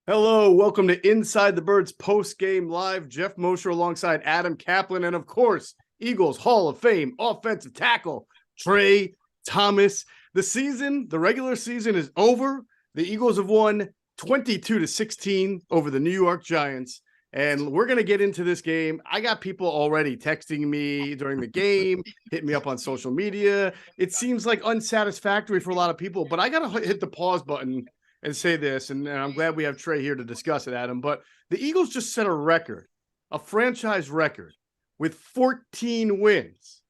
Hello, welcome to Inside the Birds Postgame Live. Geoff Mosher alongside Adam Caplan, and of course, Eagles Hall of Fame offensive tackle Trey Thomas. The regular season is over. The Eagles have won 22-16 over the New York Giants, and we're going to get into this game. I got people already texting me during the game, hitting me up on social media. It seems like unsatisfactory for a lot of people, but I got to hit the pause button and say this, and I'm glad we have Trey here to discuss it, Adam, but the Eagles just set a record, a franchise record, with 14 wins.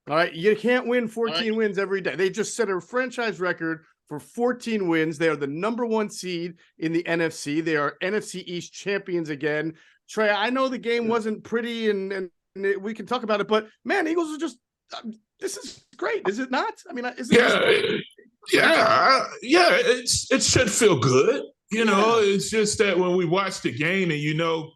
All right, you can't win 14 wins every day. They just set a franchise record for 14 wins. They are the number one seed in the NFC. They are NFC East champions again. Trey, I know the game wasn't pretty, and we can talk about it, but, man, Eagles are just this is great, is it not? I mean, is it it should feel good. It's just that when we watch the game and you know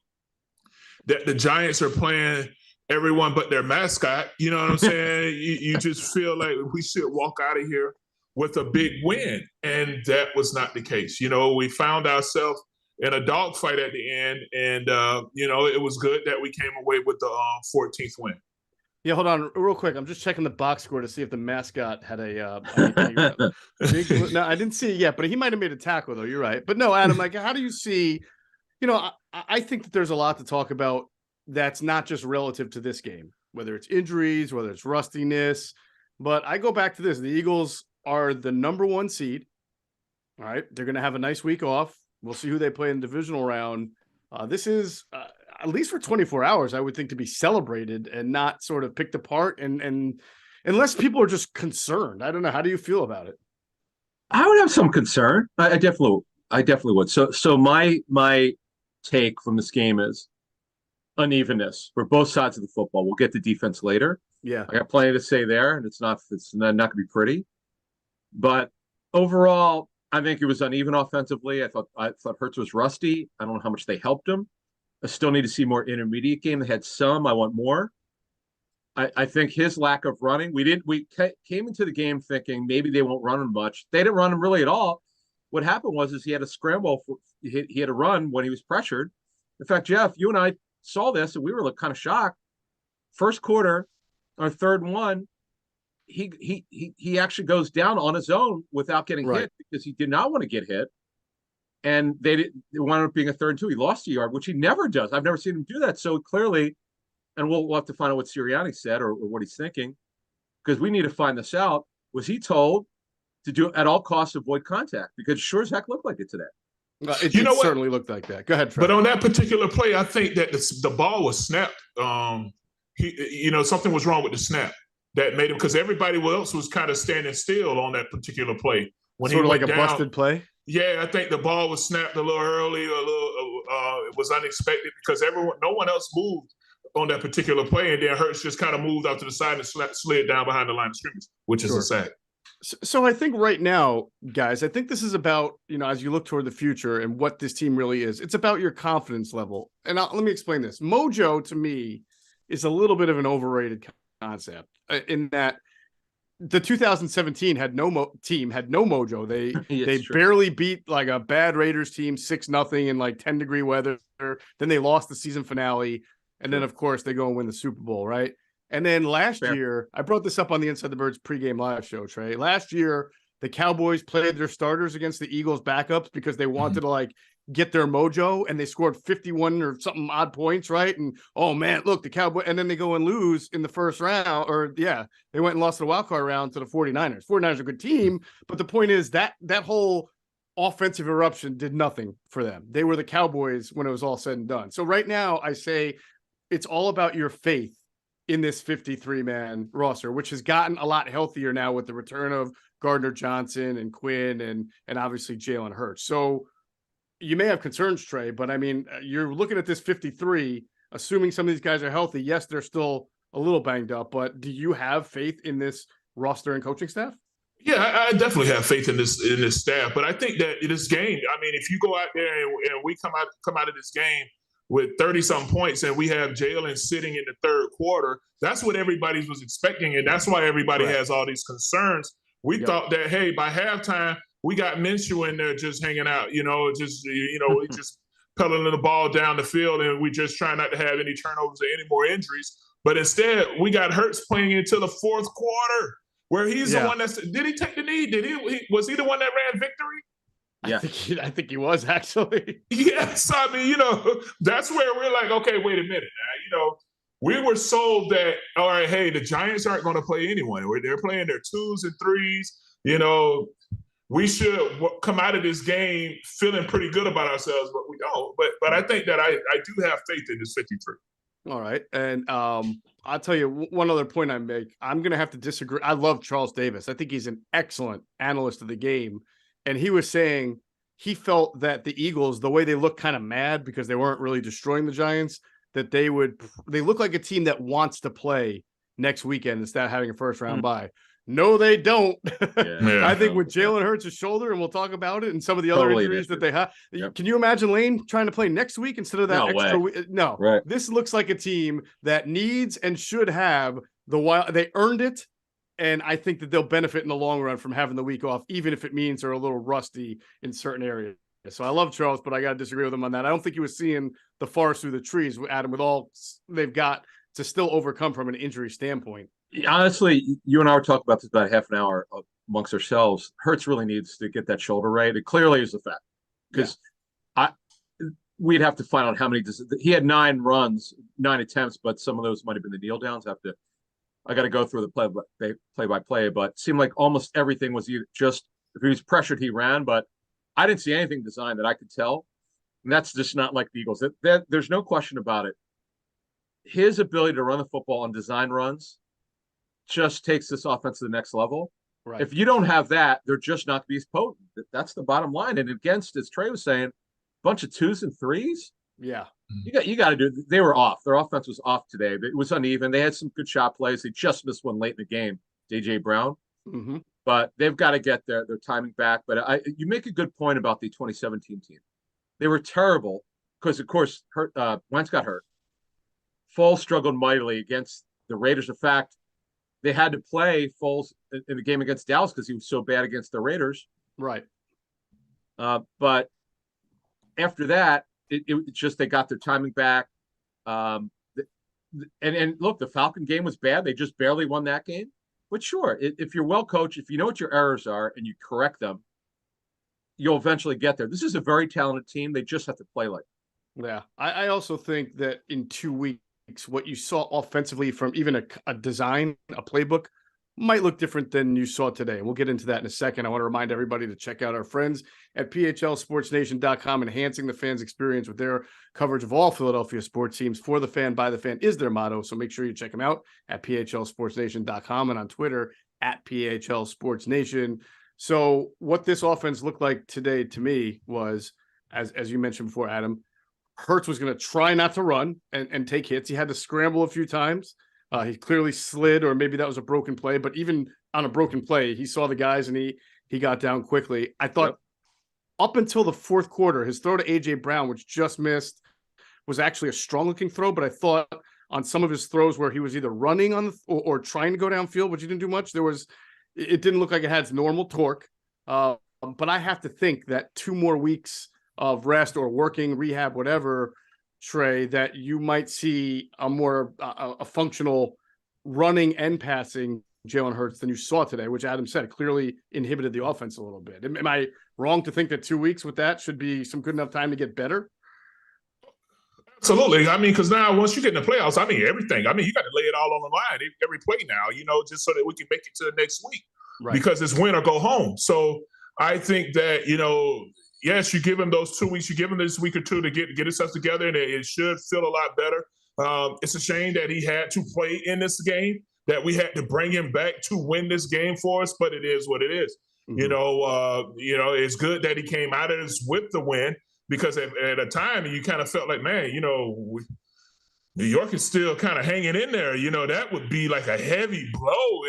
that the Giants are playing everyone but their mascot, you know what I'm saying? you just feel like we should walk out of here with a big win. And that was not the case. We found ourselves in a dogfight at the end, and it was good that we came away with the 14th win. Yeah, hold on real quick. I'm just checking the box score to see if the mascot had no, I didn't see it yet, but he might have made a tackle, though. You're right. But no, Adam, how do you see, I think that there's a lot to talk about that's not just relative to this game, whether it's injuries, whether it's rustiness. But I go back to this. The Eagles are the number one seed. All right. They're going to have a nice week off. We'll see who they play in the divisional round. This is at least for 24 hours, I would think, to be celebrated and not sort of picked apart. And unless people are just concerned, I don't know. How do you feel about it? I would have some concern. I definitely would. So my take from this game is unevenness for both sides of the football. We'll get to defense later. Yeah, I got plenty to say there, and it's not going to be pretty. But overall, I think it was uneven offensively. I thought Hurts was rusty. I don't know how much they helped him. I still need to see more intermediate game. They had some. I want more. I think his lack of running. We came into the game thinking maybe they won't run him much. They didn't run him really at all. What happened was he had a scramble. He had a run when he was pressured. In fact, Geoff, you and I saw this, and we were kind of shocked. First quarter, our 3rd and 1, he actually goes down on his own without getting hit because he did not want to get hit. And it wound up being a 3rd and 2. He lost a yard, which he never does. I've never seen him do that. So clearly, and we'll have to find out what Sirianni said or what he's thinking, because we need to find this out. Was he told to do at all costs avoid contact? Because sure as heck looked like it today. It certainly looked like that. Go ahead, Trey. But on that particular play, I think that the ball was snapped. Something was wrong with the snap that made him, because everybody else was kind of standing still on that particular play. When sort of like a busted play? Yeah, I think the ball was snapped a little early, it was unexpected because no one else moved on that particular play, and then Hurts just kind of moved out to the side and slid down behind the line of scrimmage, which is a sack. So I think right now, guys, I think this is about, as you look toward the future and what this team really is, it's about your confidence level. And let me explain this. Mojo, to me, is a little bit of an overrated concept in that the 2017 team had no mojo. They barely beat like a bad Raiders team 6-0 in like 10-degree weather. Then they lost the season finale. And then, of course, they go and win the Super Bowl, right? And then last year, I brought this up on the Inside the Birds pregame live show, Trey. Last year, the Cowboys played their starters against the Eagles backups because they wanted to get their mojo, and they scored 51 or something odd points, right? And oh man, look, the Cowboys, and then they go and lose in the first round, they went and lost the wild card round to the 49ers. 49ers are a good team, but the point is that whole offensive eruption did nothing for them. They were the Cowboys when it was all said and done. So right now, I say it's all about your faith in this 53-man roster, which has gotten a lot healthier now with the return of Gardner Johnson and Quinn and obviously Jalen Hurts. So you may have concerns, Trey, but I mean, you're looking at this 53, assuming some of these guys are healthy. Yes, they're still a little banged up, but do you have faith in this roster and coaching staff? Yeah, I definitely have faith in this staff, but I think that in this game, I mean, if you go out there and we come out of this game with 30-something points and we have Jalen sitting in the 3rd quarter, that's what everybody was expecting, and that's why everybody has all these concerns. We thought that, hey, by halftime, we got Minshew in there just hanging out, we just pedaling the ball down the field, and we just trying not to have any turnovers or any more injuries. But instead, we got Hurts playing into the fourth quarter, where he's the one did he take the knee? Was he the one that ran victory? Yeah. I think he was, actually. Yes. I mean, that's where we're like, okay, wait a minute. We were sold that, all right, hey, the Giants aren't going to play anyone. They're playing their 2s and 3s. We should come out of this game feeling pretty good about ourselves, but we don't. But I think that I do have faith in this 53. All right. And I'll tell you one other point I make. I'm going to have to disagree. I love Charles Davis. I think he's an excellent analyst of the game. And he was saying he felt that the Eagles, the way they look kind of mad because they weren't really destroying the Giants, that they look like a team that wants to play next weekend instead of having a first round bye. No, they don't. I think with Jalen Hurts' shoulder, and we'll talk about it, and some of the other injuries that they have. Yep. Can you imagine Lane trying to play next week instead of that extra week? No. Right. This looks like a team that needs and should have they earned it. And I think that they'll benefit in the long run from having the week off, even if it means they're a little rusty in certain areas. So I love Charles, but I got to disagree with him on that. I don't think he was seeing the forest through the trees, Adam, with all they've got to still overcome from an injury standpoint. Honestly, you and I were talking about this about half an hour amongst ourselves. Hurts really needs to get that shoulder right. It clearly is a fact because we'd have to find out how many. He had 9 attempts, but some of those might have been the kneel downs. I got to go through the play-by-play, but it seemed like almost everything was either just if he was pressured, he ran. But I didn't see anything designed that I could tell, and that's just not like the Eagles. There's no question about it. His ability to run the football on design runs just takes this offense to the next level. Right. If you don't have that, they're just not going to be as potent. That's the bottom line. And against, as Trey was saying, a bunch of 2s and 3s. Yeah. You got to do it. They were off. Their offense was off today. It was uneven. They had some good shot plays. They just missed one late in the game, DJ Brown. Mm-hmm. But they've got to get their timing back. But you make a good point about the 2017 team. They were terrible because, of course, Wentz got hurt. Foles struggled mightily against the Raiders. In fact, they had to play Foles in the game against Dallas because he was so bad against the Raiders. Right. But after that, it just they got their timing back. And look, the Falcon game was bad. They just barely won that game. But sure, if you're well coached, if you know what your errors are and you correct them, you'll eventually get there. This is a very talented team. They just have to play like it. Yeah. I also think that in 2 weeks, what you saw offensively from even a design, a playbook, might look different than you saw today. And we'll get into that in a second. I want to remind everybody to check out our friends at phlsportsnation.com. Enhancing the fans' experience with their coverage of all Philadelphia sports teams. For the fan, by the fan is their motto. So make sure you check them out at phlsportsnation.com and on Twitter at phlsportsnation. So what this offense looked like today to me was, as you mentioned before, Adam, Hurts was going to try not to run and take hits. He had to scramble a few times. He clearly slid, or maybe that was a broken play. But even on a broken play, he saw the guys and he got down quickly. I thought up until the fourth quarter, his throw to A.J. Brown, which just missed, was actually a strong-looking throw. But I thought on some of his throws where he was either running on or trying to go downfield, which he didn't do much, it didn't look like it had its normal torque. But I have to think that 2 more weeks of rest or working, rehab, whatever, Trey, that you might see a more a functional running and passing Jalen Hurts than you saw today, which Adam said clearly inhibited the offense a little bit. Am I wrong to think that 2 weeks with that should be some good enough time to get better? Absolutely. I mean, because now once you get in the playoffs, I mean, everything. I mean, you got to lay it all on the line every play now, just so that we can make it to the next week. Right. Because it's win or go home. So I think that, yes, you give him those 2 weeks. You give him this week or two to get himself together, and it should feel a lot better. It's a shame that he had to play in this game, that we had to bring him back to win this game for us, but it is what it is. Mm-hmm. It's good that he came out of this with the win, because at a time you kind of felt like, man, New York is still kind of hanging in there. That would be like a heavy blow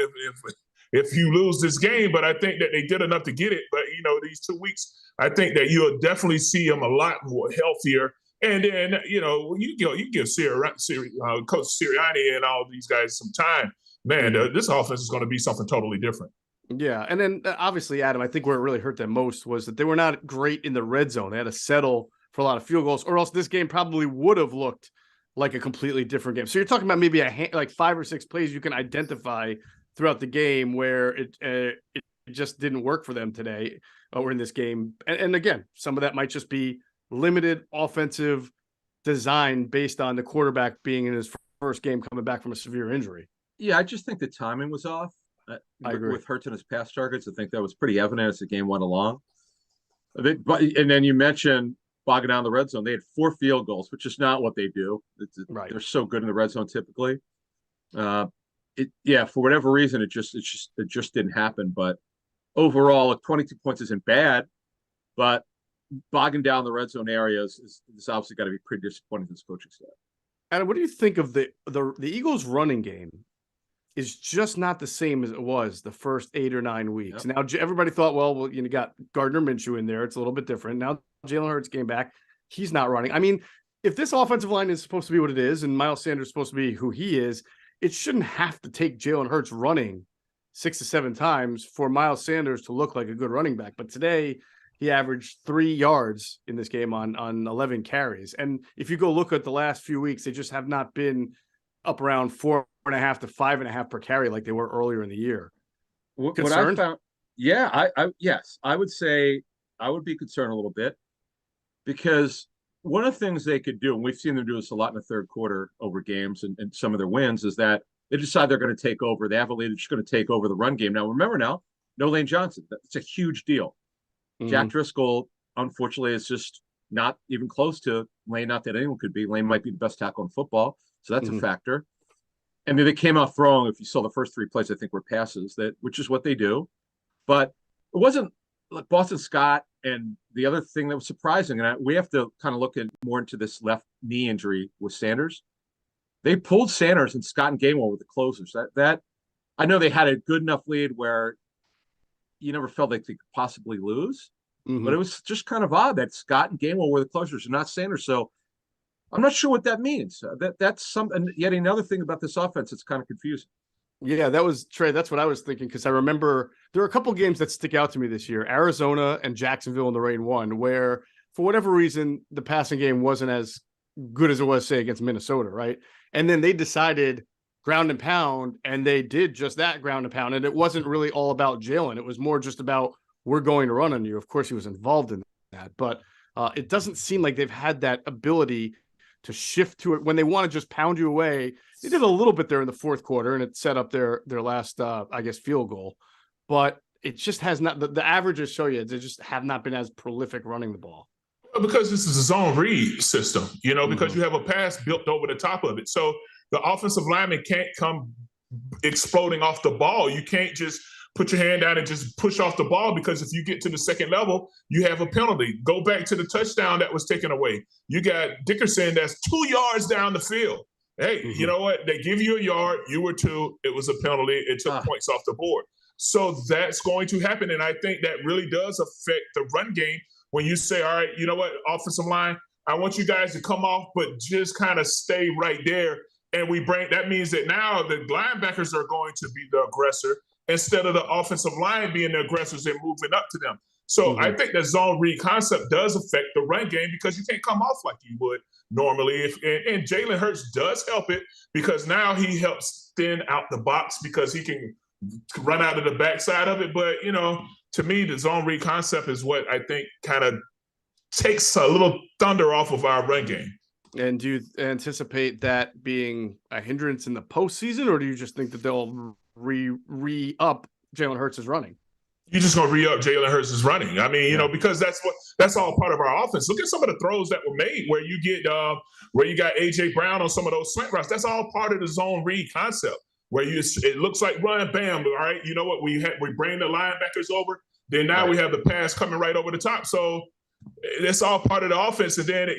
if you lose this game. But I think that they did enough to get it. But, these 2 weeks, I think that you'll definitely see him a lot more healthier. And then, you give Coach Sirianni and all these guys some time. Man, this offense is going to be something totally different. Yeah. And then obviously, Adam, I think where it really hurt them most was that they were not great in the red zone. They had to settle for a lot of field goals, or else this game probably would have looked like a completely different game. So you're talking about maybe like 5 or 6 plays you can identify throughout the game where it just didn't work for them today or in this game. And again, some of that might just be limited offensive design based on the quarterback being in his first game coming back from a severe injury. Yeah, I just think the timing was off. I agree. With Hurts and his pass targets, I think that was pretty evident as the game went along. And then you mentioned bogging down the red zone. They had 4 field goals, which is not what they do. Right. They're so good in the red zone typically. For whatever reason, it just didn't happen. But overall, 22 points isn't bad, but bogging down the red zone areas is obviously got to be pretty disappointing to this coaching staff. And what do you think of the Eagles running game? Is just not the same as it was the first 8 or 9 weeks. Yep. Now everybody thought, well, you got Gardner Minshew in there. It's a little bit different. Now Jalen Hurts came back. He's not running. I mean, if this offensive line is supposed to be what it is and Miles Sanders is supposed to be who he is, it shouldn't have to take Jalen Hurts running 6 to 7 times for Miles Sanders to look like a good running back. But today he averaged 3 yards in this game on 11 carries. And if you go look at the last few weeks, they just have not been up around 4.5 to 5.5 per carry like they were earlier in the year. What I found, yes, I would say I would be concerned a little bit because one of the things they could do, and we've seen them do this a lot in the third quarter over games and some of their wins, is that they decide they're going to take over. They have a lead, they're just going to take over the run game. Now, remember no Lane Johnson. That's a huge deal. Mm-hmm. Jack Driscoll, unfortunately, is just not even close to Lane, not that anyone could be. Lane might be the best tackle in football. So that's a factor. And then they came out throwing, if you saw the first 3 plays, I think were passes, which is what they do. But it wasn't like Boston Scott. And the other thing that was surprising, and we have to kind of look at more into this left knee injury with Sanders. They pulled Sanders and Scott and Gainwell with the closers. That I know they had a good enough lead where you never felt like they could possibly lose. Mm-hmm. But it was just kind of odd that Scott and Gainwell were the closers and not Sanders. So I'm not sure what that means. That's yet another thing about this offense that's kind of confusing. Yeah, that was Trey. That's what I was thinking because I remember there are a couple games that stick out to me this year: Arizona and Jacksonville in the rain one, where for whatever reason the passing game wasn't as good as it was, say, against Minnesota, right? And then they decided ground and pound, and they did just that, ground and pound. And it wasn't really all about Jalen; it was more just about we're going to run on you. Of course, he was involved in that, but it doesn't seem like they've had that ability to shift to it when they want to just pound you away. They did a little bit there in the fourth quarter, and it set up their last, field goal. But it just has not. The averages show you they just have not been as prolific running the ball. Well, because this is a zone read system, because you have a pass built over the top of it. So the offensive lineman can't come exploding off the ball. You can't just put your hand down and just push off the ball because if you get to the second level, you have a penalty. Go back to the touchdown that was taken away. You got Dickerson that's 2 yards down the field. Hey, you know what? They give you a yard. You were 2. It was a penalty. It took points off the board. So that's going to happen. And I think that really does affect the run game when you say, all right, you know what, offensive line, I want you guys to come off, but just kind of stay right there. And that means that now the linebackers are going to be the aggressor instead of the offensive line being the aggressors and moving up to them. So I think the zone read concept does affect the run game because you can't come off like you would normally. And Jalen Hurts does help it because now he helps thin out the box because he can run out of the backside of it. But, to me, the zone read concept is what I think kind of takes a little thunder off of our run game. And do you anticipate that being a hindrance in the postseason, or do you just think that they'll re-up Jalen Hurts' running? You're just going to re-up Jalen Hurts' running. I mean, because that's all part of our offense. Look at some of the throws that were made where you got A.J. Brown on some of those slant routes. That's all part of the zone read concept where it looks like run, bam. All right, you know what? We bring the linebackers over. Then now we have the pass coming right over the top. So that's all part of the offense. And then,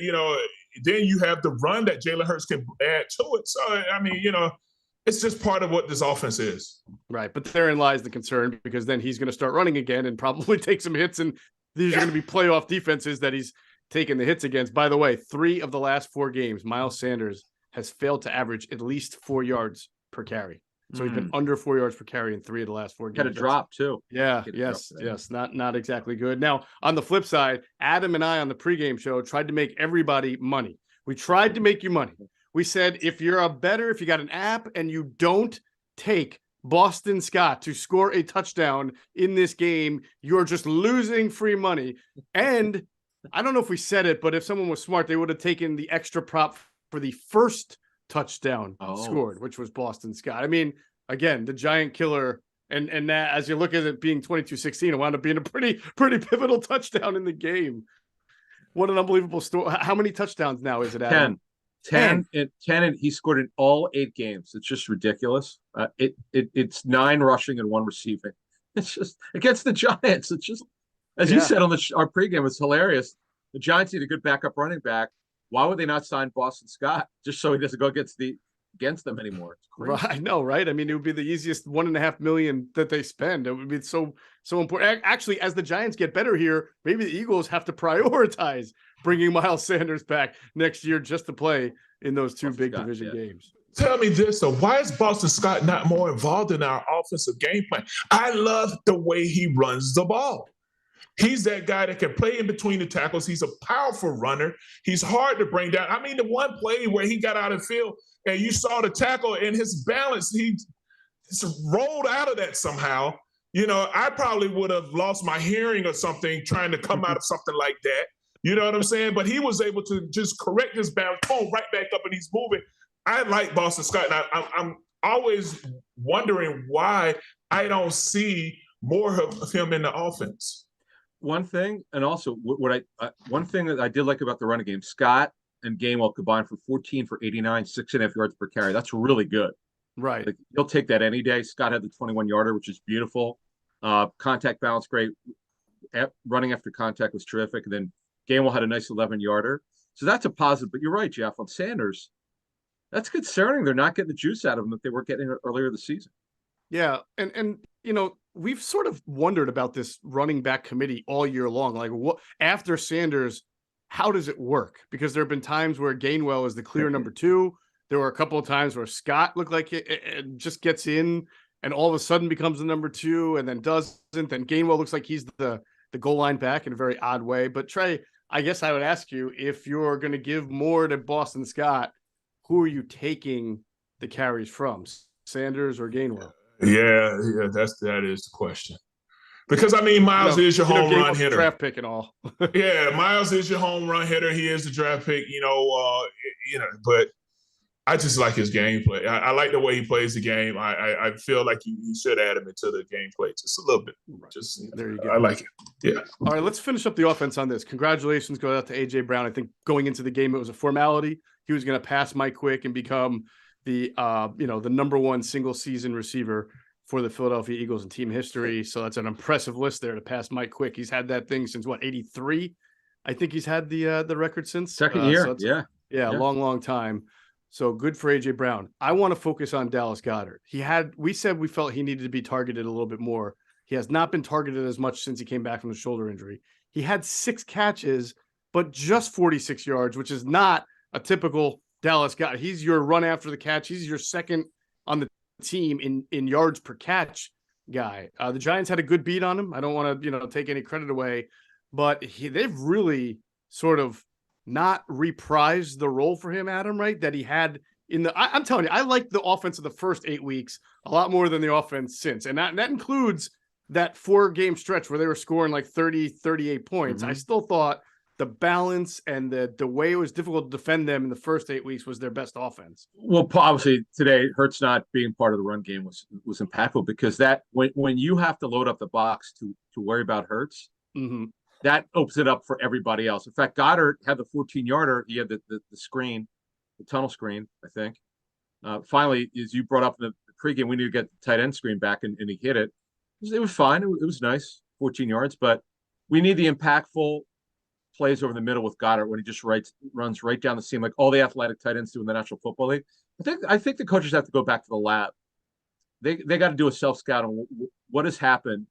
then you have the run that Jalen Hurts can add to it. So, I mean, it's just part of what this offense is. Right. But therein lies the concern because then he's going to start running again and probably take some hits. And these are going to be playoff defenses that he's taking the hits against. By the way, 3 of the last 4 games, Miles Sanders has failed to average at least 4 yards per carry. So he's been under 4 yards per carry in 3 of the last 4 games. Had a drop too. Yeah, yes. Not exactly good. Now, on the flip side, Adam and I on the pregame show tried to make everybody money. We tried to make you money. We said, if you got an app and you don't take Boston Scott to score a touchdown in this game, you're just losing free money. And I don't know if we said it, but if someone was smart, they would have taken the extra prop for the first touchdown scored, which was Boston Scott. I mean, again, the giant killer, and that, as you look at it being 22-16, it wound up being a pretty pivotal touchdown in the game. What an unbelievable story. How many touchdowns now is it, Adam? 10, and he scored in all 8 games. It's just ridiculous. It's 9 rushing and 1 receiving. It's just against the Giants. It's just, as you said on our pregame, it's hilarious. The Giants need a good backup running back. Why would they not sign Boston Scott just so he doesn't go against them anymore? It's crazy. I know, right? I mean, it would be the easiest $1.5 million that they spend. It would be so important. Actually, as the Giants get better here, maybe the Eagles have to prioritize bringing Miles Sanders back next year just to play in those 2 big division games. Tell me this, though. Why is Boston Scott not more involved in our offensive game plan? I love the way he runs the ball. He's that guy that can play in between the tackles. He's a powerful runner. He's hard to bring down. I mean, the one play where he got out of the field and you saw the tackle and his balance, he rolled out of that somehow. You know, I probably would have lost my hearing or something trying to come out of something like that. You know what I'm saying? But he was able to just correct his balance, boom, right back up, and he's moving. I like Boston Scott. And I'm always wondering why I don't see more of him in the offense. One thing, and also one thing that I did like about the running game, Scott and Gainwell combined for 14 for 89, 6.5 yards per carry. That's really good. Right. Like, you'll take that any day. Scott had the 21-yarder, which is beautiful. Contact balance, great. Running after contact was terrific. And then Gainwell had a nice 11-yarder. So that's a positive. But you're right, Geoff, on Sanders. That's concerning. They're not getting the juice out of him that they were getting earlier this season. Yeah. And you know, we've sort of wondered about this running back committee all year long. Like, what after Sanders, how does it work? Because there have been times where Gainwell is the clear number 2. There were a couple of times where Scott looked like it just gets in and all of a sudden becomes the number 2 and then doesn't. Then Gainwell looks like he's the goal line back in a very odd way. But Trey, I guess I would ask you, if you're going to give more to Boston Scott, who are you taking the carries from, Sanders or Gainwell? Yeah, that is the question. Because, I mean, Miles is your home run hitter. Draft pick and all. Yeah, Miles is your home run hitter. He is the draft pick, but I just like his gameplay. I like the way he plays the game. I feel like you should add him into the gameplay just a little bit. Just there you go. I like it. Yeah. All right, let's finish up the offense on this. Congratulations go out to A.J. Brown. I think going into the game, it was a formality. He was going to pass Mike Quick and become the number 1 single season receiver for the Philadelphia Eagles in team history. So that's an impressive list there to pass Mike Quick. He's had that thing since 83. I think he's had the record since second year. So yeah, long time. So good for AJ Brown. I want to focus on Dallas Goedert. We said we felt he needed to be targeted a little bit more. He has not been targeted as much since he came back from the shoulder injury. He had 6 catches, but just 46 yards, which is not a typical Dallas Goedert. He's your run after the catch. He's your second on the team in yards per catch guy. The Giants had a good beat on him. I don't want to take any credit away, but they've really sort of not reprised the role for him, Adam, right? That he had I'm telling you, I like the offense of the first 8 weeks a lot more than the offense since. And that includes that 4-game stretch where they were scoring like 30, 38 points. I still thought the balance and the way it was difficult to defend them in the first 8 weeks was their best offense. Well, obviously today, Hurts not being part of the run game was impactful, because that when you have to load up the box to worry about Hurts, that opens it up for everybody else. In fact, Goddard had the 14-yarder. He had the screen, the tunnel screen, I think. Finally, as you brought up in the pregame, we need to get the tight end screen back, and he hit it. It was fine. It was nice, 14 yards, but we need the impactful plays over the middle with Goddard when he just runs right down the seam, like all the athletic tight ends do in the National Football League. I think the coaches have to go back to the lab. They got to do a self-scout on what has happened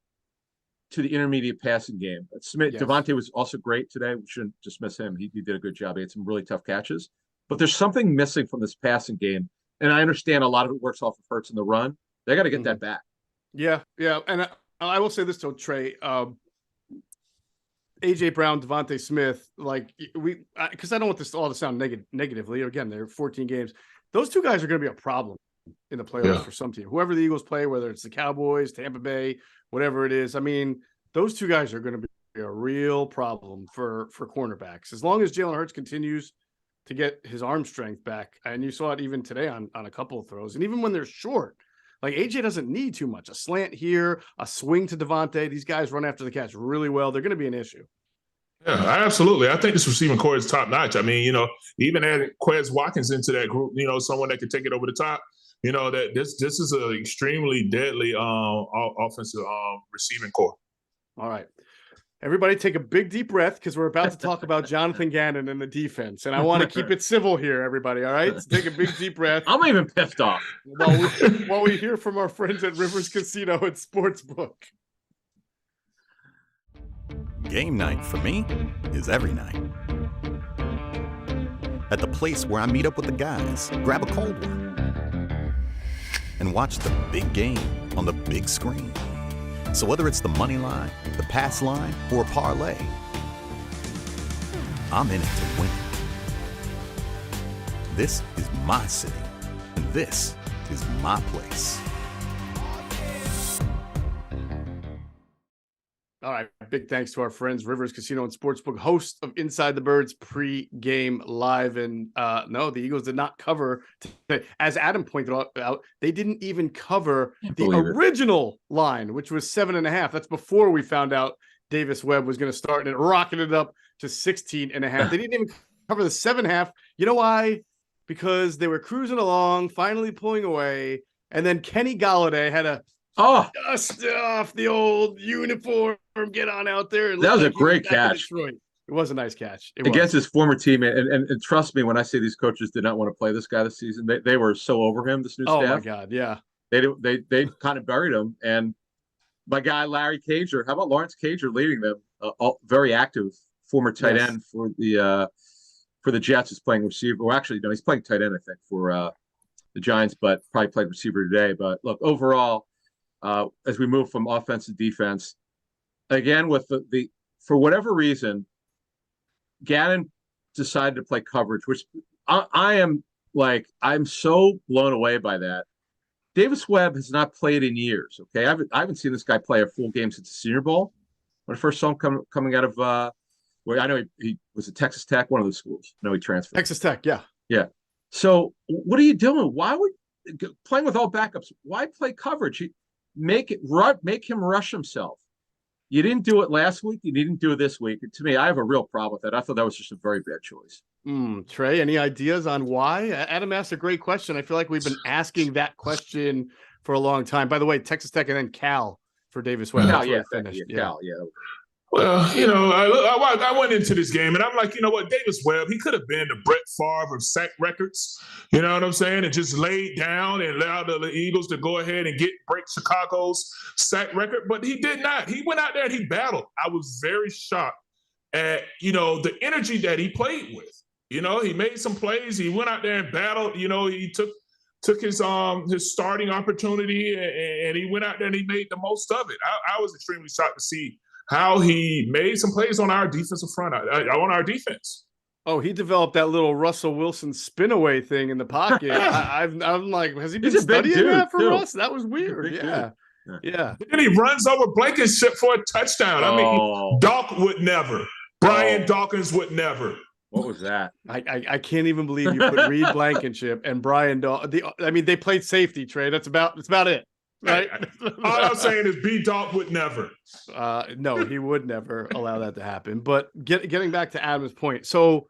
to the intermediate passing game. Smith, yes. Devontae was also great today. We shouldn't dismiss him. He did a good job. He had some really tough catches. But there's something missing from this passing game. And I understand a lot of it works off of Hurts in the run, They got to get that back. Yeah. And I will say this to Trey. AJ Brown, Devontae Smith, because I don't want this all to sound negatively. Again, they're 14 games. Those two guys are going to be a problem in the playoffs for some team. Whoever the Eagles play, whether it's the Cowboys, Tampa Bay, whatever it is. I mean, those two guys are going to be a real problem for cornerbacks. As long as Jalen Hurts continues to get his arm strength back, and you saw it even today on a couple of throws, and even when they're short, like AJ doesn't need too much. A slant here, a swing to Devontae. These guys run after the catch really well. They're going to be an issue. Yeah, absolutely. I think this receiving core is top notch. I mean, even adding Quez Watkins into that group, someone that could take it over the top. That this is an extremely deadly offensive receiving core. All right. Everybody take a big deep breath because we're about to talk about Jonathan Gannon and the defense. And I want to keep it civil here, everybody. All right. So take a big deep breath. I'm even pissed off. While we hear from our friends at Rivers Casino and Sportsbook. Game night for me is every night. At the place where I meet up with the guys, grab a cold one, and watch the big game on the big screen. So whether it's the money line, the pass line, or a parlay, I'm in it to win it. This is my city, and this is my place. All right. Big thanks to our friends, Rivers Casino and Sportsbook, host of Inside the Birds pre-game live. And no, the Eagles did not cover. As Adam pointed out, they didn't even cover the original line, which was 7.5. That's before we found out Davis Webb was going to start, and it rocketed up to 16.5. They didn't even cover the 7.5. You know why? Because they were cruising along, finally pulling away. And then Kenny Golladay had a dust off the old uniform, get on out there. And that was a great catch. It was a nice catch. Against his former teammate. And trust me, when I say these coaches did not want to play this guy this season, they were so over him, this new staff. Oh, my God, yeah. They kind of buried him. And my guy, Larry Cager, how about Lawrence Cager leading them? Very active former tight end for the Jets, is playing receiver. Well, actually, no, he's playing tight end, I think, for the Giants, but probably played receiver today. But look, overall, as we move from offense to defense, again, with the for whatever reason, Gannon decided to play coverage, which I'm so blown away by that. Davis Webb has not played in years. Okay, I haven't seen this guy play a full game since the Senior Bowl. When I first saw him coming out of where I know he was at Texas Tech, one of the schools. No, he transferred. Texas Tech, yeah. So what are you doing? Why would playing with all backups? Why play coverage? Make him rush himself. You didn't do it last week. You didn't do it this week. To me, I have a real problem with that. I thought that was just a very bad choice. Trey, any ideas on why? Adam asked a great question. I feel like we've been asking that question for a long time. By the way, Texas Tech and then Cal for Davis Webb. Cal, Well, I went into this game and I'm like, you know what, Davis Webb, he could have been the Brett Favre of sack records. You know what I'm saying? And just laid down and allowed the Eagles to go ahead and break Chicago's sack record. But he did not. He went out there and he battled. I was very shocked at, the energy that he played with. He made some plays. He went out there and battled. He took his starting opportunity and he went out there and he made the most of it. I was extremely shocked to see how he made some plays on our defensive front, on our defense. Oh, he developed that little Russell Wilson spin away thing in the pocket. I'm like, has he been studying that for us? That was weird. Yeah. And he runs over Blankenship for a touchdown. I mean, Doc would never. Brian Dawkins would never. What was that? I can't even believe you put Reed Blankenship and Brian Dawkins. They played safety, Trey. That's about it. Right. All I'm saying is B-Dog would never. No, he would never allow that to happen. But getting back to Adam's point. So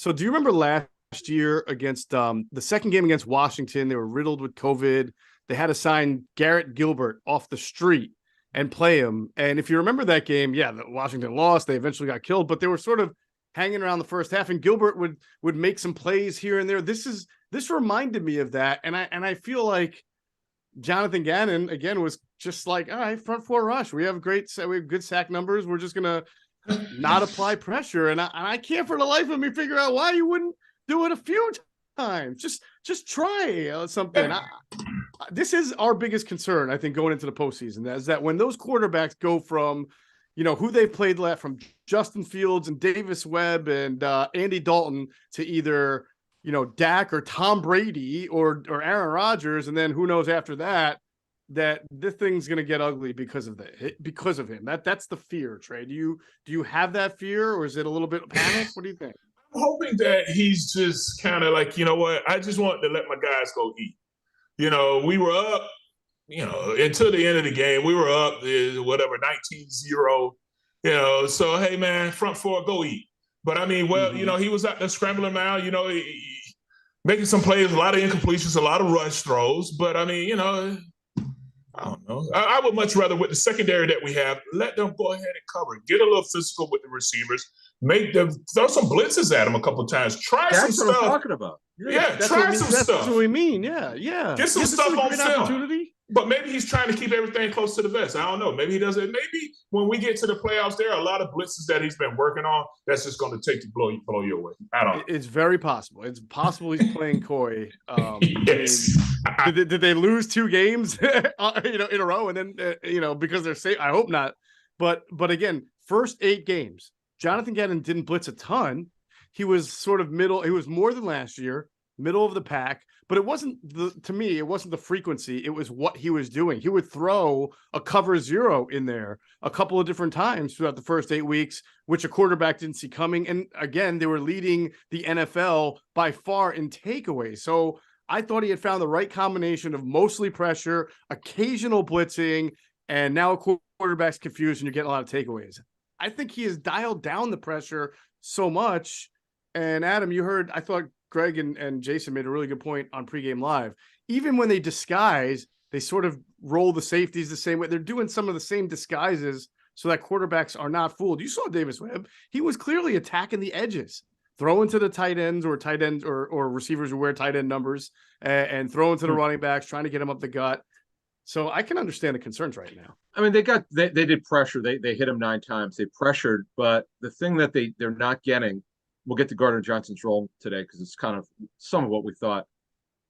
do you remember last year against the second game against Washington? They were riddled with COVID. They had to sign Garrett Gilbert off the street and play him. And if you remember that game, Washington lost. They eventually got killed, but they were sort of hanging around the first half, and Gilbert would make some plays here and there. This reminded me of that. And I feel like Jonathan Gannon again was just like, all right, front four rush. We have good sack numbers. We're just gonna not apply pressure, and I can't for the life of me figure out why you wouldn't do it a few times. Just try something. this is our biggest concern, I think, going into the postseason, is that when those quarterbacks go from, who they've played left, from Justin Fields and Davis Webb and Andy Dalton, to either, Dak or Tom Brady or Aaron Rodgers, and then who knows after that this thing's going to get ugly because of him. That's the fear, Trey. Do you have that fear, or is it a little bit of panic? What do you think? I'm hoping that he's just kind of like, you know what, I just want to let my guys go eat. We were up, until the end of the game, we were up, 19-0, so, hey, man, front four, go eat. But, I mean, he was out there scrambling around, making some plays, a lot of incompletions, a lot of rush throws. But, I mean, I don't know. I would much rather, with the secondary that we have, let them go ahead and cover. Get a little physical with the receivers. Make them throw some blitzes at them a couple of times. Try some stuff. That's what I'm talking about. Yeah, try some stuff. That's what we mean. Yeah. Get some stuff on film. But maybe he's trying to keep everything close to the vest. I don't know. Maybe he doesn't. Maybe when we get to the playoffs, there are a lot of blitzes that he's been working on that's just going to take you, blow you away. I don't know. It's very possible. It's possible he's playing coy. Yes. Did they lose 2 games, in a row, and then because they're safe? I hope not. But again, first 8 games, Jonathan Gannon didn't blitz a ton. He was sort of middle. He was more than last year, middle of the pack. But it wasn't the frequency. It was what he was doing. He would throw a cover 0 in there a couple of different times throughout the first 8 weeks, which a quarterback didn't see coming. And again, they were leading the NFL by far in takeaways. So I thought he had found the right combination of mostly pressure, occasional blitzing, and now a quarterback's confused and you're getting a lot of takeaways. I think he has dialed down the pressure so much. And Adam, you heard, I thought Greg and Jason made a really good point on Pregame Live. Even when they disguise, they sort of roll the safeties the same way. They're doing some of the same disguises so that quarterbacks are not fooled. You saw Davis Webb. He was clearly attacking the edges, throwing to the tight ends or receivers who wear tight end numbers, and throwing to the running backs, trying to get them up the gut. So I can understand the concerns right now. I mean, they did pressure. They hit him 9 times. They pressured, but the thing that they're not getting, we'll get to Gardner Johnson's role today because it's kind of some of what we thought.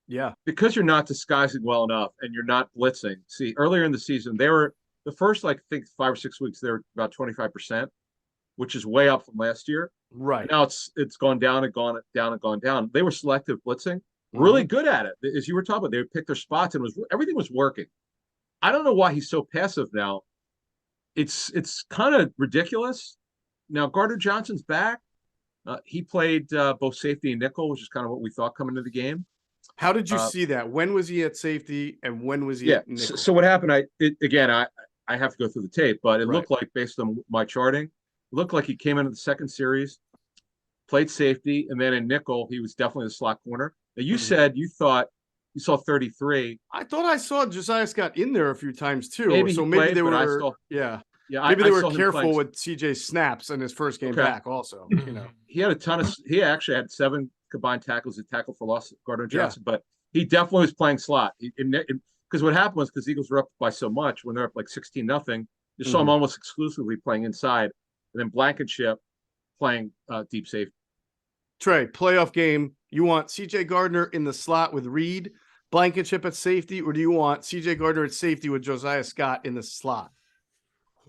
Yeah. Because you're not disguising well enough and you're not blitzing. See, earlier in the season, they were the first, I think 5 or 6 weeks, they were about 25%, which is way up from last year. Right. Now it's gone down and gone down and gone down. They were selective blitzing, really good at it. As you were talking about, they would pick their spots and everything was working. I don't know why he's so passive now. It's kind of ridiculous. Now Gardner Johnson's back. He played both safety and nickel, which is kind of what we thought coming into the game. How did you see that? When was he at safety and when was he at nickel? So what happened, I have to go through the tape, but it looked like, based on my charting, it looked like he came into the second series, played safety, and then in nickel, he was definitely the slot corner. Now, you said you thought you saw 33. I thought I saw Josiah Scott in there a few times too. Maybe they were maybe they were careful with CJ's snaps in his first game back also. He had he actually had 7 combined tackles. He tackled for loss, Gardner Johnson, but he definitely was playing slot. Because what happened was, because Eagles were up by so much, when they're up like 16-0, you saw him almost exclusively playing inside, and then Blankenship playing deep safety. Trey, playoff game, you want CJ Gardner in the slot with Reed, Blankenship at safety, or do you want CJ Gardner at safety with Josiah Scott in the slot?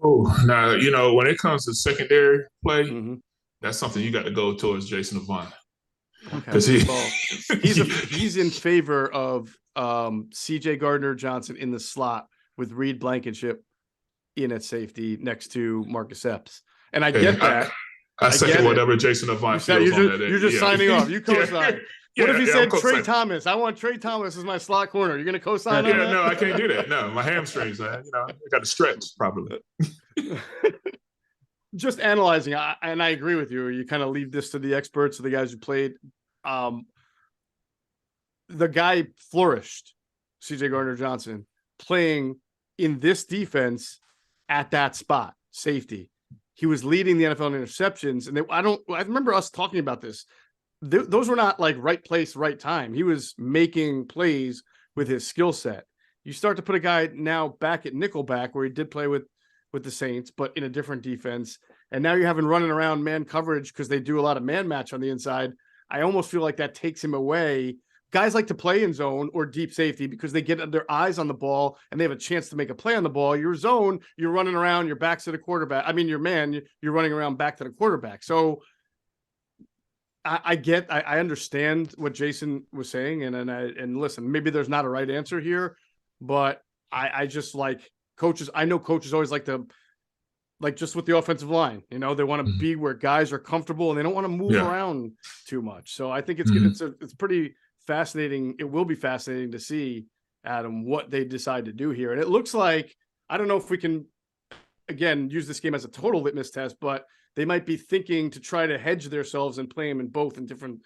Oh, now, when it comes to secondary play, that's something you got to go towards Jason Avant. Because he's in favor of CJ Gardner Johnson in the slot with Reed Blankenship in at safety next to Marcus Epps. And I get that. I second whatever Jason Avant feels on that. You're just signing off. You co-sign. What if he said Trey Thomas? I want Trey Thomas as my slot corner. You're going to co-sign on that? No, I can't do that. No, my hamstrings, I got to stretch properly. Just analyzing, and I agree with you. You kind of leave this to the experts, to the guys who played. The guy flourished, CJ Gardner Johnson, playing in this defense at that spot, safety. He was leading the NFL in interceptions, and I remember us talking about this. Those were not like right place, right time. He was making plays with his skill set. You start to put a guy now back at nickelback, where he did play with the Saints, but in a different defense. And now you have him running around man coverage because they do a lot of man match on the inside. I almost feel like that takes him away guys like to play in zone or deep safety because they get their eyes on the ball and they have a chance to make a play on the ball. Your zone, you're running around, your back's to the quarterback. I mean, your man, you're running around back to the quarterback. So I understand what Jason was saying. And listen, maybe there's not a right answer here, but I just like coaches. I know coaches always like to, like just with the offensive line, they want to be where guys are comfortable and they don't want to move around too much. So I think it's pretty fascinating. It will be fascinating to see, Adam, what they decide to do here. And it looks like, I don't know if we can, again, use this game as a total litmus test, but they might be thinking to try to hedge themselves and play them in both in different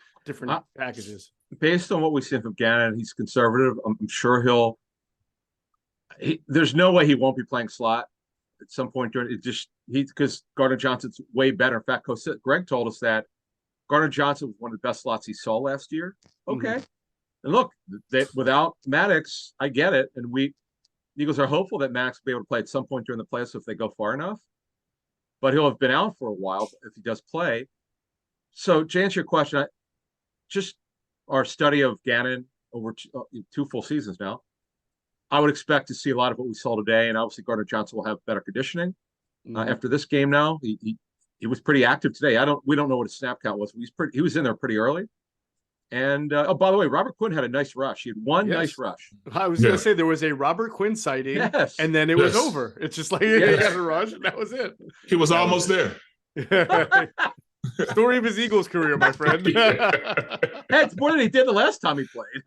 packages. Based on what we see from Gannon, he's conservative. I'm sure there's no way he won't be playing slot at some point during it. Because Gardner Johnson's way better. In fact, Greg told us that Gardner Johnson was one of the best slots he saw last year. Okay. And look, without Maddox, I get it. And the Eagles are hopeful that Maddox will be able to play at some point during the playoffs if they go far enough. But he'll have been out for a while if he does play. So to answer your question, just our study of Gannon over 2 full seasons now, I would expect to see a lot of what we saw today. And obviously Gardner Johnson will have better conditioning after this game now. He was pretty active today. We don't know what his snap count was. He was in there pretty early. And by the way, Robert Quinn had a nice rush. He had one nice rush. I was going to say there was a Robert Quinn sighting, and then it was over. It's just like he had a rush, and that was it. He was almost there. Story of his Eagles career, my friend. It's more than he did the last time he played.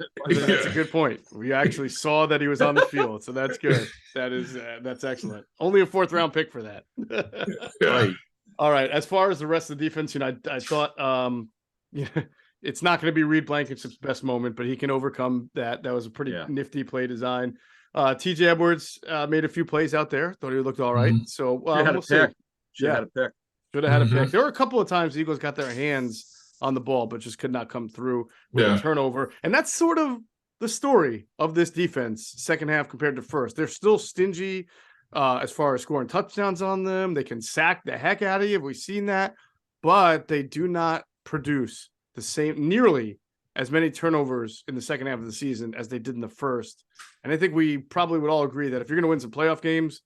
That's a good point. We actually saw that he was on the field, so that's good. That's excellent. Only a 4th round pick for that. Right. All right. As far as the rest of the defense, I thought, it's not going to be Reed Blankenship's best moment, but he can overcome that. That was a pretty nifty play design. TJ Edwards made a few plays out there. Thought he looked all right. So we'll see. Should have had a pick. Should have had a pick. There were a couple of times the Eagles got their hands on the ball, but just could not come through with a turnover. And that's sort of the story of this defense, second half compared to first. They're still stingy as far as scoring touchdowns on them. They can sack the heck out of you. We've seen that, but they do not produce nearly as many turnovers in the second half of the season as they did in the first. And I think we probably would all agree that if you're going to win some playoff games,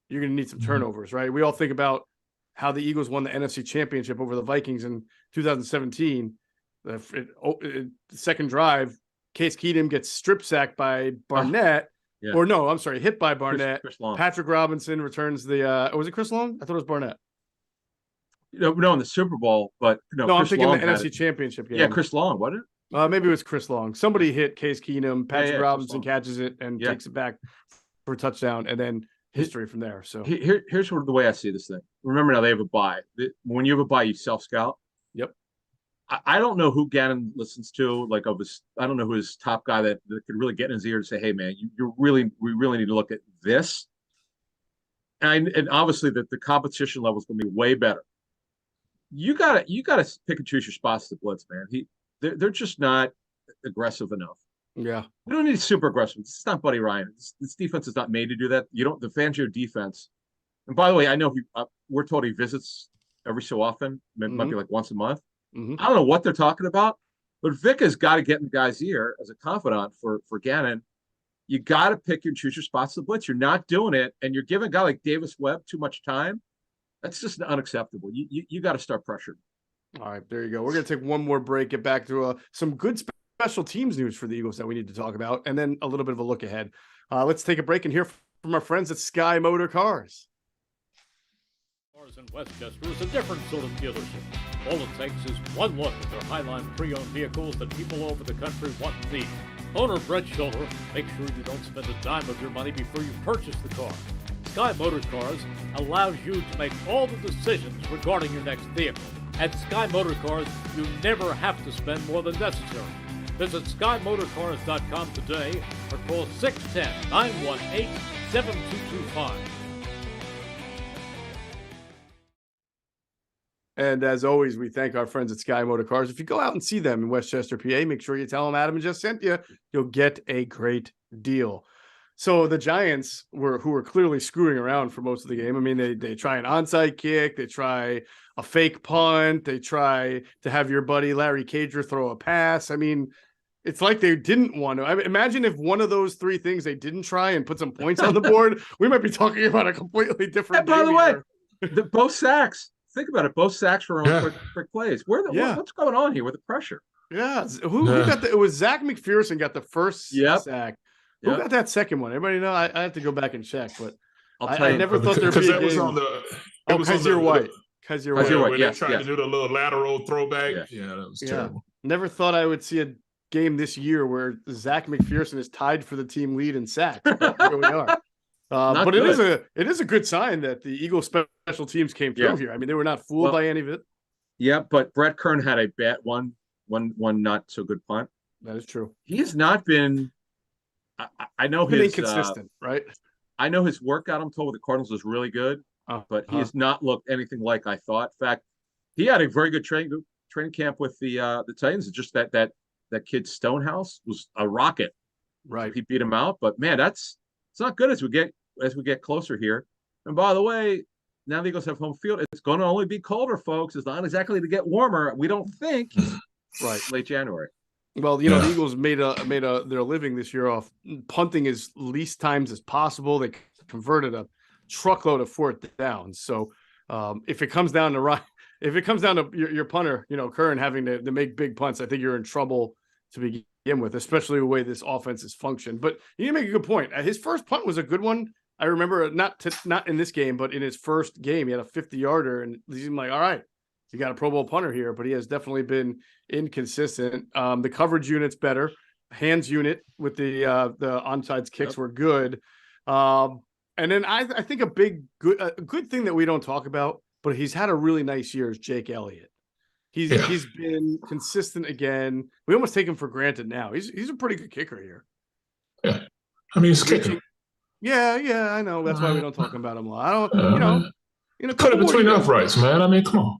you're going to need some turnovers, right? We all think about how the Eagles won the NFC Championship over the Vikings in 2017. The second drive, Case Keenum gets strip sacked by Barnett. Or no, I'm sorry, hit by Barnett. Chris Long. Patrick Robinson returns the was it Chris Long? I thought it was Barnett. No, in the Super Bowl, but no, I'm thinking the NFC Championship game. Yeah, Chris Long, wasn't it? Maybe it was Chris Long. Somebody hit Case Keenum. Patrick Robinson catches it and takes it back for a touchdown, and then history from there. So here's sort of the way I see this thing. Remember, now they have a bye. When you have a bye, you self-scout. Yep. I don't know who Gannon listens to. I don't know who his top guy that could really get in his ear and say, "Hey, man, we really need to look at this." And obviously, that the competition level is going to be way better. You gotta pick and choose your spots to blitz, man. They're just not aggressive enough. Yeah, we don't need super aggressive. It's not Buddy Ryan. This defense is not made to do that. The Fangio defense. And by the way, I know we're told he visits every so often. It might be like once a month. I don't know what they're talking about, but Vic has got to get in the guy's ear as a confidant for Gannon. You got to pick and choose your spots to blitz. You're not doing it, and you're giving a guy like Davis Webb too much time. That's just unacceptable. You got to start pressuring. All right, there you go. We're going to take one more break, get back to some good special teams news for the Eagles that we need to talk about, and then a little bit of a look ahead. Let's take a break and hear from our friends at Sky Motor Cars. Cars in Westchester is a different sort of dealership. All it takes is one look at their Highline pre-owned vehicles that people all over the country want and need. Owner Brett Schiller, make sure you don't spend a dime of your money before you purchase the car. Sky Motor Cars allows you to make all the decisions regarding your next vehicle. At Sky Motor Cars, you never have to spend more than necessary. Visit SkyMotorCars.com today or call 610-918-7225. And as always, we thank our friends at Sky Motor Cars. If you go out and see them in Westchester, PA, make sure you tell them Adam just sent you. You'll get a great deal. So the Giants who were clearly screwing around for most of the game. I mean, they try an onside kick, they try a fake punt, they try to have your buddy Larry Cager throw a pass. I mean, It's like they didn't want to. I mean, imagine if one of those three things they didn't try and put some points on the board. We might be talking about a completely different. And by the game way, here. both sacks. Think about it. Both sacks were on Yeah. quick plays. What's going on here with the pressure? Yeah, who got the? It was Zach McPherson got the first sack. Who got that second one? Everybody know? I have to go back and check, but I never thought there'd be a game. Was on the. Because you're white. Because you're white. When they tried to do the little lateral throwback. Yeah, that was terrible. Never thought I would see a game this year where Zach McPherson is tied for the team lead in sacks. Here we are. But good. it is a good sign that the Eagles special teams came through here. I mean, they were not fooled by any of it. Yeah, but Brett Kern had a bad one not so good punt. That is true. He has not been. I know he's his inconsistent, right? I know his workout, I'm told, with the Cardinals is really good, but he has not looked anything like I thought. In fact, he had a very good training camp with the Titans. It's just that kid Stonehouse was a rocket. Right. So he beat him out, but man, it's not good as we get closer here. And by the way, now the Eagles have home field. It's going to only be colder, folks. It's not exactly to get warmer. We don't think. Right, late January. Well, the Eagles made their living this year off punting as least times as possible. They converted a truckload of fourth downs. So if it comes down to your punter, Curran having to make big punts, I think you're in trouble to begin with, especially the way this offense is functioned. But you make a good point. His first punt was a good one. I remember not in this game, but in his first game, he had a 50-yarder, and he seemed like, all right, you got a Pro Bowl punter here, but he has definitely been inconsistent. The coverage unit's better. Hands unit with the onside kicks were good. And then I think a good thing that we don't talk about, but he's had a really nice year is Jake Elliott. He's been consistent again. We almost take him for granted now. He's a pretty good kicker here. Yeah, I mean, he's kicking. Yeah, I know. That's why we don't talk about him a lot. I don't, cut it between the uprights, man. I mean, come on.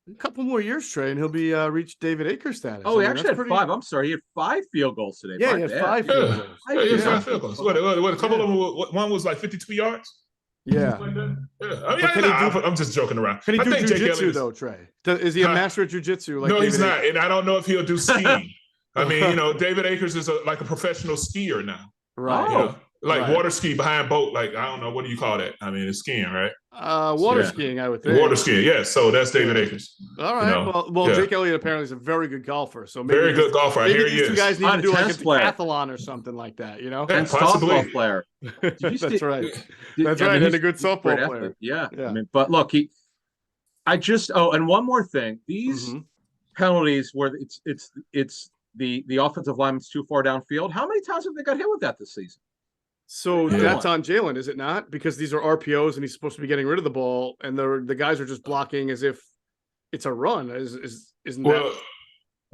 A couple more years, Trey, and he'll be reach David Akers status. Oh, he actually had 5. I'm sorry, he had 5 field goals today. Yeah, he had 5 field goals. Yeah, 5 field goals. What a couple of them. One was like 52 yards. Yeah. I'm just joking around. Can he do jiu-jitsu though, Trey? Is he a master of jiu-jitsu? No, he's not, and I don't know if he'll do skiing. I mean, David Akers is like a professional skier now. Right. Water ski behind boat. Like, I don't know, what do you call that? I mean, it's skiing, right? Water skiing, I would think. Water skiing, yes. So that's David Akers. All right. Well, Jake Elliott apparently is a very good golfer. So maybe very good golfer. I hear he is. You guys need to do like a decathlon or something like that, And softball player. That's right. That's right. And a good softball player. Yeah. I mean, but look, and one more thing. These penalties where it's the offensive lineman's too far downfield. How many times have they got hit with that this season? So that's on Jalen, is it not? Because these are RPOs and he's supposed to be getting rid of the ball, and the guys are just blocking as if it's a run. Isn't that?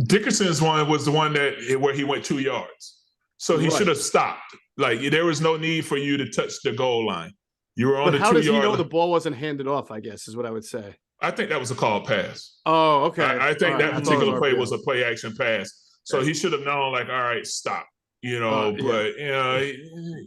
Dickerson's one was the one where he went 2 yards. So he should have stopped. Like, there was no need for you to touch the goal line. You were on the 2 yard line. How does he know the ball wasn't handed off, I guess, is what I would say. I think that was a called pass. Oh, okay. I think that particular play was a play action pass. So he should have known, like, all right, stop. But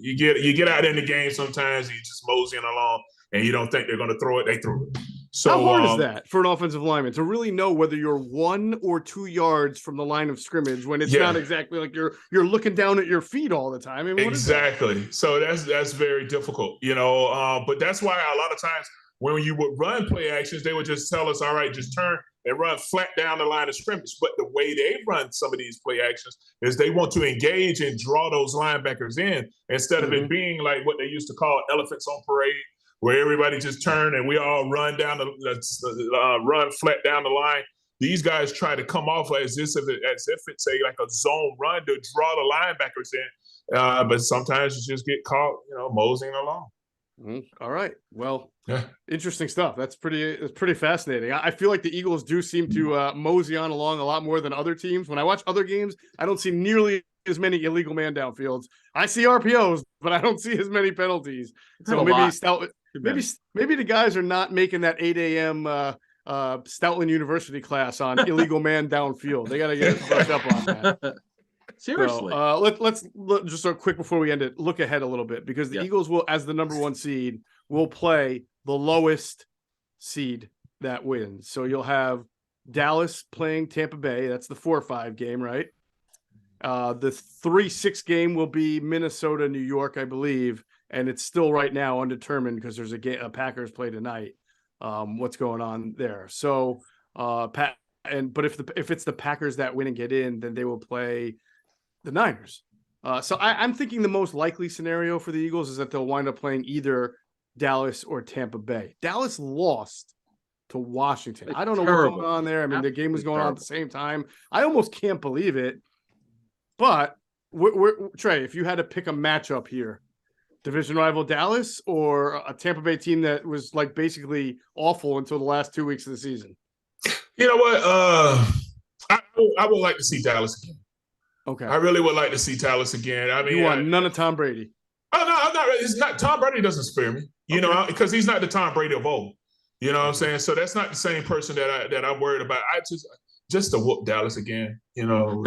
you get out in the game sometimes, you just moseying along, and you don't think they're going to throw it. They threw it. So how hard is that for an offensive lineman to really know whether you're 1 or 2 yards from the line of scrimmage when it's not exactly like you're looking down at your feet all the time? I mean, exactly. So that's very difficult, But that's why a lot of times when you would run play actions, they would just tell us, all right, just turn and run flat down the line of scrimmage. But the way they run some of these play actions is they want to engage and draw those linebackers in instead of it being like what they used to call elephants on parade, where everybody just turn and we all run down run flat down the line. These guys try to come off as if it's a zone run to draw the linebackers in. But sometimes you just get caught, moseying along. All right. Well, interesting stuff. That's pretty fascinating. I feel like the Eagles do seem to mosey on along a lot more than other teams. When I watch other games, I don't see nearly as many illegal man downfields. I see RPOs, but I don't see as many penalties. So maybe the guys are not making that 8 a.m. Stoutland University class on illegal man downfield. They got to get brushed up on that. Seriously. So, let's just so quick before we end it, look ahead a little bit, because the Eagles will, as the number 1 seed, will play the lowest seed that wins. So you'll have Dallas playing Tampa Bay. That's the 4-5 game, right? The 3-6 game will be Minnesota, New York, I believe, and it's still right now undetermined because there's a Packers play tonight. What's going on there? So, but if it's the Packers that win and get in, then they will play the Niners. So I'm thinking the most likely scenario for the Eagles is that they'll wind up playing either Dallas or Tampa Bay. Dallas lost to Washington. I don't know what's going on there. I mean, the game was going on at the same time. I almost can't believe it. But Trey, if you had to pick a matchup here, division rival Dallas or a Tampa Bay team that was like basically awful until the last 2 weeks of the season? You know what? I would like to see Dallas again. Okay. I really would like to see Dallas again. I mean, you want none of Tom Brady. Oh, no, I'm not. It's not. Tom Brady doesn't scare me, you know, because he's not the Tom Brady of old. You know what I'm saying? So that's not the same person that I'm worried about. Just to whoop Dallas again, you know,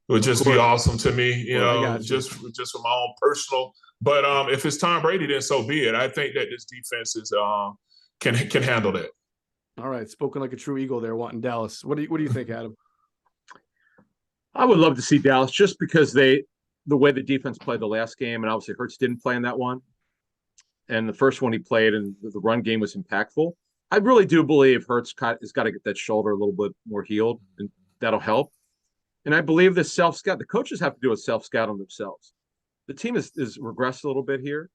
would just be awesome to me, you know, just from my own personal. But if it's Tom Brady, then so be it. I think that this defense is can handle that. All right, spoken like a true Eagle there, wanting Dallas. What do you think, Adam? I would love to see Dallas just because the way the defense played the last game, and obviously Hurts didn't play in that one. And the first one he played, and the run game was impactful. I really do believe Hurts has got to get that shoulder a little bit more healed, and that'll help. And I believe the self-scout, the coaches have to do a self-scout on themselves. The team is regressed a little bit here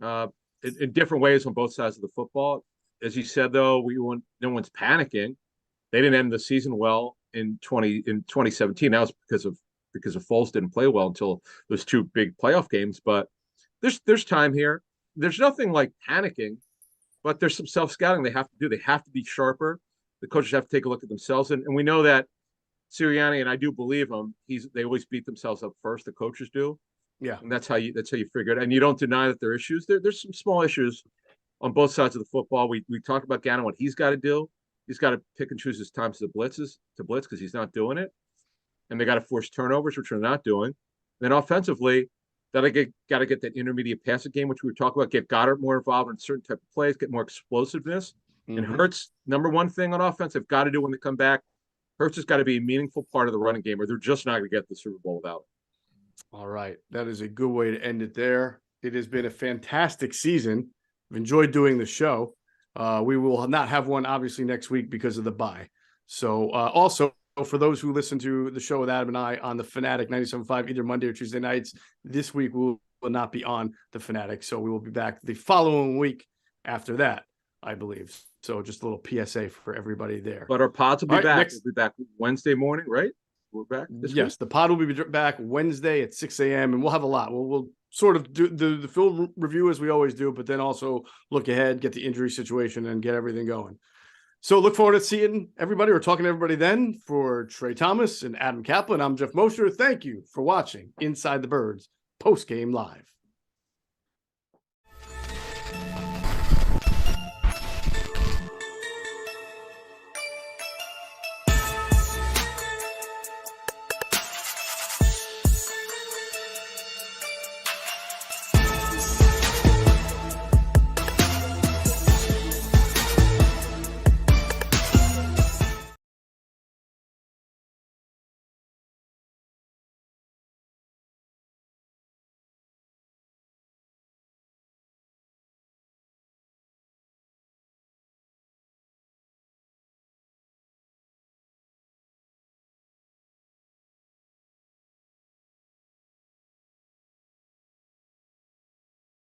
in different ways on both sides of the football. As you said, though, no one's panicking. They didn't end the season well in 2017. That was because of Foles didn't play well until those two big playoff games. But there's time here. There's nothing like panicking, but there's some self-scouting they have to do. They have to be sharper. The coaches have to take a look at themselves. And we know that Sirianni, and I do believe him, they always beat themselves up first. The coaches do. Yeah. And that's how you figure it. And you don't deny that there are issues. There's some small issues on both sides of the football. We talked about Gannon, what he's got to do. He's got to pick and choose his times to blitz because he's not doing it. And they got to force turnovers, which they're not doing. And then offensively, got to get that intermediate passing game, which we were talking about, get Goddard more involved in certain type of plays, get more explosiveness. Mm-hmm. And Hurts, number one thing on offense, they've got to do when they come back. Hurts has got to be a meaningful part of the running game, or they're just not going to get the Super Bowl without it. All right. That is a good way to end it there. It has been a fantastic season. I've enjoyed doing the show. We will not have one, obviously, next week because of the bye. So also, for those who listen to the show with Adam and I on the Fanatic 97.5, either Monday or Tuesday nights, this week we will not be on the Fanatic. So we will be back the following week after that, I believe. So just a little PSA for everybody there. But our pods will be back. We'll be back Wednesday morning, right? We're back this week? The pod will be back Wednesday at 6 a.m. and we'll have a lot. We'll sort of do the film review as we always do, but then also look ahead, get the injury situation, and get everything going. So look forward to seeing everybody or talking to everybody then. For Trey Thomas and Adam Caplan, I'm Geoff Mosher. Thank you for watching Inside the Birds Postgame Live.